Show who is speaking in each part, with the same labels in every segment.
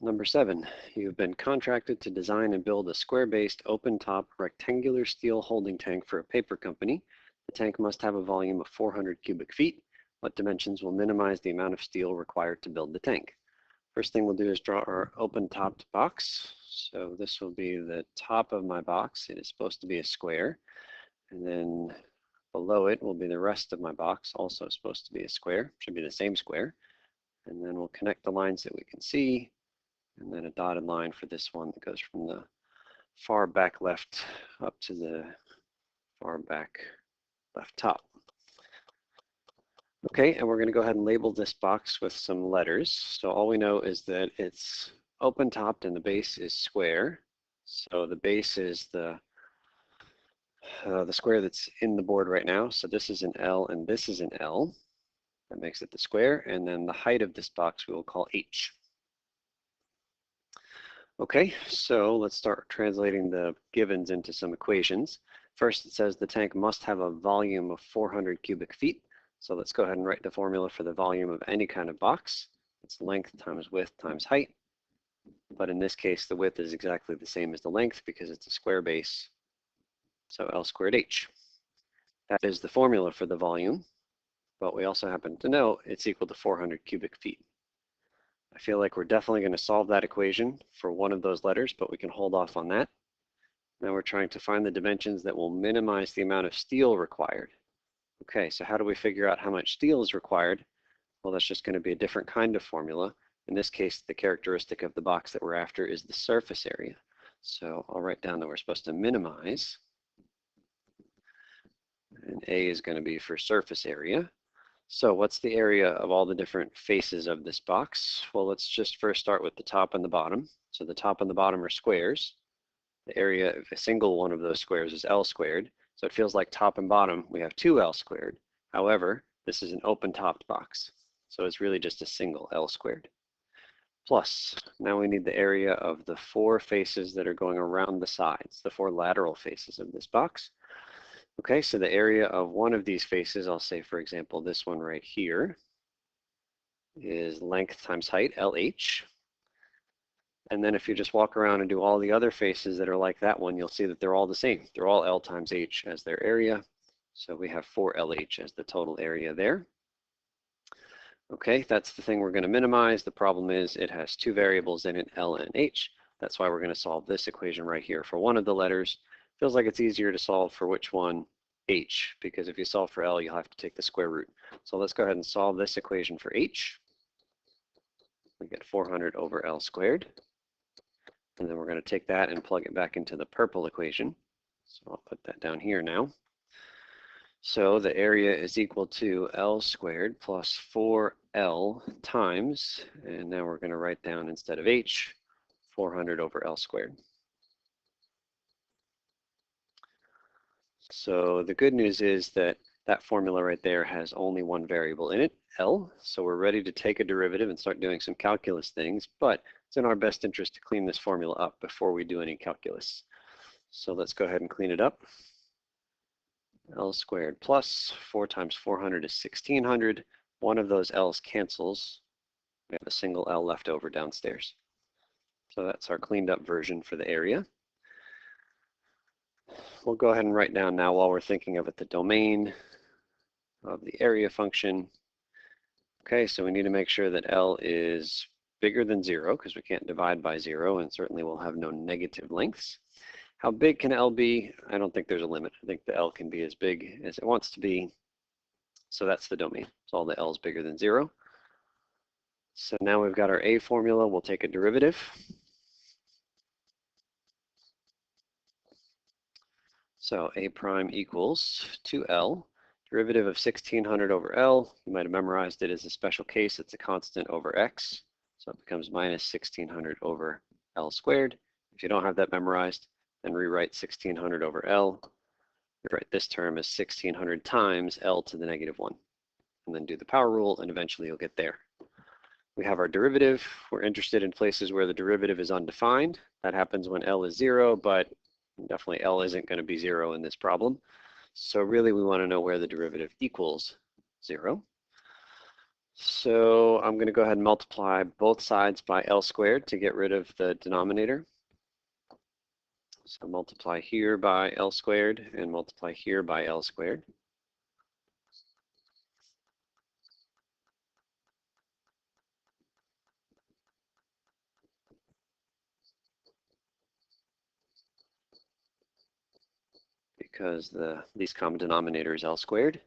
Speaker 1: Number 7, you've been contracted to design and build a square-based, open-top, rectangular steel holding tank for a paper company. The tank must have a volume of 400 cubic feet. What dimensions will minimize the amount of steel required to build the tank? First thing we'll do is draw our open-topped box. So this will be the top of my box. It is supposed to be a square. And then below it will be the rest of my box, also supposed to be a square. Should be the same square. And then we'll connect the lines that we can see. And then a dotted line for this one that goes from the far back left up to the far back left top. Okay, and we're going to go ahead and label this box with some letters. So all we know is that it's open-topped and the base is square. So the base is the square that's in the board right now. So this is an L and this is an L. That makes it the square. And then the height of this box we will call H. Okay, so let's start translating the givens into some equations. First, it says the tank must have a volume of 400 cubic feet. So let's go ahead and write the formula for the volume of any kind of box. It's length times width times height. But in this case, the width is exactly the same as the length because it's a square base. So L squared H. That is the formula for the volume. But we also happen to know it's equal to 400 cubic feet. I feel like we're definitely going to solve that equation for one of those letters, but we can hold off on that. Now we're trying to find the dimensions that will minimize the amount of steel required. Okay, so how do we figure out how much steel is required? Well, that's just going to be a different kind of formula. In this case, the characteristic of the box that we're after is the surface area. So I'll write down that we're supposed to minimize. And A is going to be for surface area. So what's the area of all the different faces of this box? Well, let's just first start with the top and the bottom. So the top and the bottom are squares. The area of a single one of those squares is L squared. So it feels like top and bottom, we have 2L squared. However, this is an open-topped box. So it's really just a single L squared. Plus, now we need the area of the 4 faces that are going around the sides, the 4 lateral faces of this box. Okay, so the area of one of these faces, I'll say, for example, this one right here, is length times height, LH. And then if you just walk around and do all the other faces that are like that one, you'll see that they're all the same. They're all L times H as their area. So we have 4LH as the total area there. Okay, that's the thing we're going to minimize. The problem is it has 2 variables in it, L and H. That's why we're going to solve this equation right here for one of the letters. Feels like it's easier to solve for which one? H, because if you solve for L, you'll have to take the square root. So let's go ahead and solve this equation for H. We get 400 over L squared. And then we're going to take that and plug it back into the purple equation. So I'll put that down here now. So the area is equal to L squared plus 4L times, and now we're going to write down instead of H, 400 over L squared. So the good news is that that formula right there has only one variable in it, L. So we're ready to take a derivative and start doing some calculus things, but it's in our best interest to clean this formula up before we do any calculus. So let's go ahead and clean it up. L squared plus 4 times 400 is 1600. One of those L's cancels. We have a single L left over downstairs. So that's our cleaned up version for the area. We'll go ahead and write down now while we're thinking of it the domain of the area function. Okay, so we need to make sure that L is bigger than 0 because we can't divide by 0 and certainly we'll have no negative lengths. How big can L be? I don't think there's a limit. I think the L can be as big as it wants to be. So that's the domain. So all the L is bigger than 0. So now we've got our A formula. We'll take a derivative. So A prime equals 2L. Derivative of 1600 over L, you might have memorized it as a special case. It's a constant over X. So it becomes minus 1600 over L squared. If you don't have that memorized, then rewrite 1600 over L. Rewrite this term as 1600 times L to the negative 1. And then do the power rule, and eventually you'll get there. We have our derivative. We're interested in places where the derivative is undefined. That happens when L is 0, but definitely L isn't going to be 0 in this problem. So really we want to know where the derivative equals 0. So I'm going to go ahead and multiply both sides by L squared to get rid of the denominator. So multiply here by L squared and multiply here by L squared. Because the least common denominator is L squared.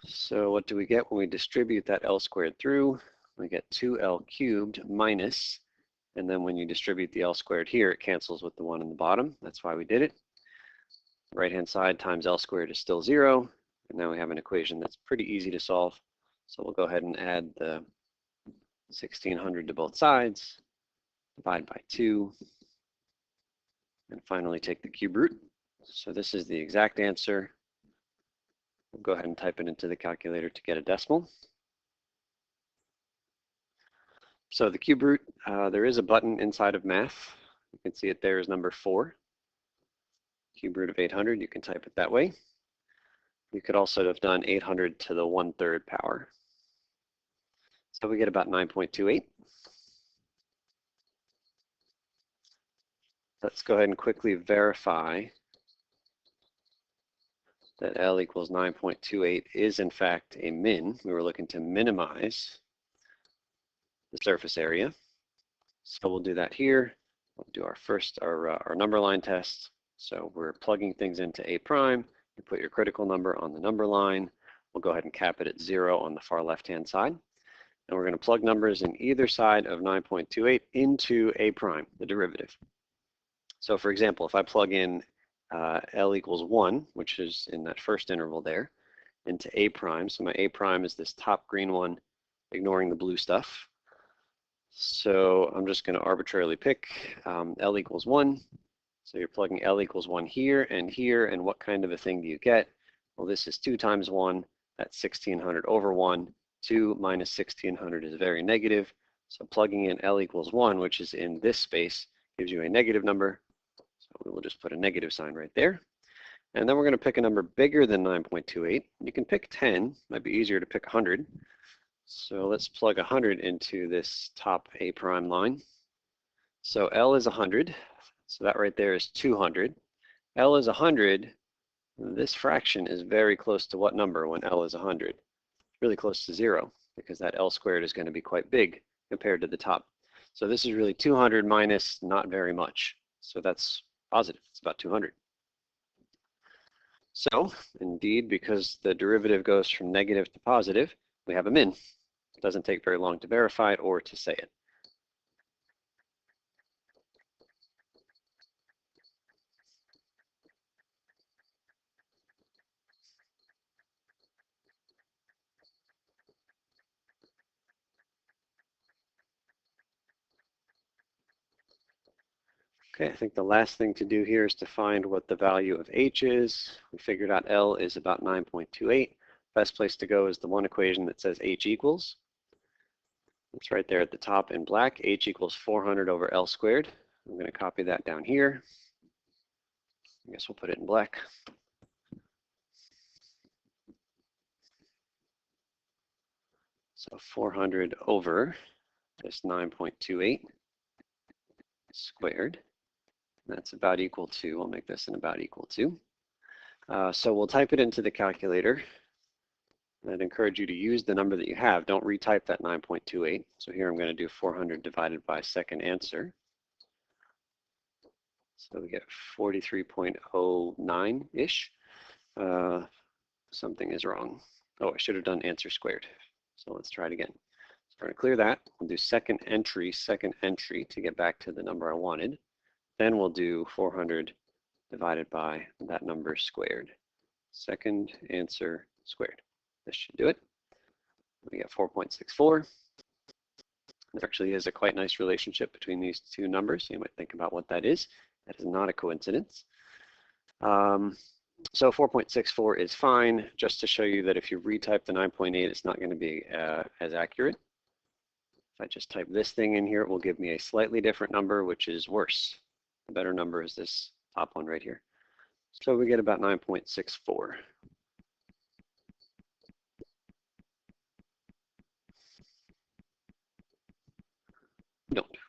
Speaker 1: So what do we get when we distribute that L squared through? We get 2L cubed minus, and then when you distribute the L squared here, it cancels with the 1 in the bottom. That's why we did it. Right-hand side times L squared is still 0, and now we have an equation that's pretty easy to solve. So we'll go ahead and add the 1600 to both sides, divide by 2, and finally take the cube root. So this is the exact answer. We'll go ahead and type it into the calculator to get a decimal. So the cube root, there is a button inside of math. You can see it there is number 4. Cube root of 800, you can type it that way. You could also have done 800 to the 1/3 power. So we get about 9.28. Let's go ahead and quickly verify that L equals 9.28 is in fact a min. We were looking to minimize the surface area. So we'll do that here. We'll do our number line test. So we're plugging things into A prime. You put your critical number on the number line. We'll go ahead and cap it at 0 on the far left-hand side. And we're going to plug numbers in either side of 9.28 into A prime, the derivative. So for example, if I plug in L equals 1, which is in that first interval there, into A prime. So my A prime is this top green one, ignoring the blue stuff. So I'm just going to arbitrarily pick L equals 1. So you're plugging L equals 1 here, and what kind of a thing do you get? Well, this is 2 times 1, that's 1600 over 1. 2 minus 1600 is very negative. So plugging in L equals 1, which is in this space, gives you a negative number. So we'll just put a negative sign right there. And then we're going to pick a number bigger than 9.28. You can pick 10. Might be easier to pick 100. So let's plug 100 into this top A prime line. So L is 100. So that right there is 200. L is 100. This fraction is very close to what number when L is 100? Really close to 0, because that L squared is going to be quite big compared to the top. So this is really 200 minus not very much. So that's positive. It's about 200. So indeed, because the derivative goes from negative to positive, we have a min. It doesn't take very long to verify it or to say it. Okay, I think the last thing to do here is to find what the value of h is. We figured out L is about 9.28. Best place to go is the one equation that says h equals. It's right there at the top in black. H equals 400 over L squared. I'm going to copy that down here. I guess we'll put it in black. So 400 over this 9.28 squared. That's about equal to, we'll make this an about equal to. So we'll type it into the calculator. I'd encourage you to use the number that you have. Don't retype that 9.28. So here I'm going to do 400 divided by second answer. So we get 43.09-ish. Something is wrong. Oh, I should have done answer squared. So let's try it again. So we're going to clear that. We'll do second entry to get back to the number I wanted. Then we'll do 400 divided by that number squared. Second answer squared. This should do it. We get 4.64. There actually is a quite nice relationship between these two numbers. You might think about what that is. That is not a coincidence. So 4.64 is fine, just to show you that if you retype the 9.8, it's not going to be as accurate. If I just type this thing in here, it will give me a slightly different number, which is worse. The better number is this top one right here. So we get about 9.64.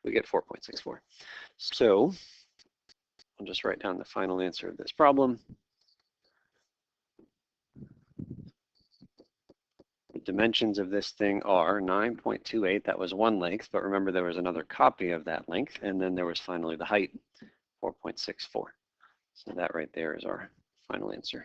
Speaker 1: we get 4.64. So I'll just write down the final answer of this problem. The dimensions of this thing are 9.28. That was one length, but remember there was another copy of that length, and then there was finally the height, 4.64. So that right there is our final answer.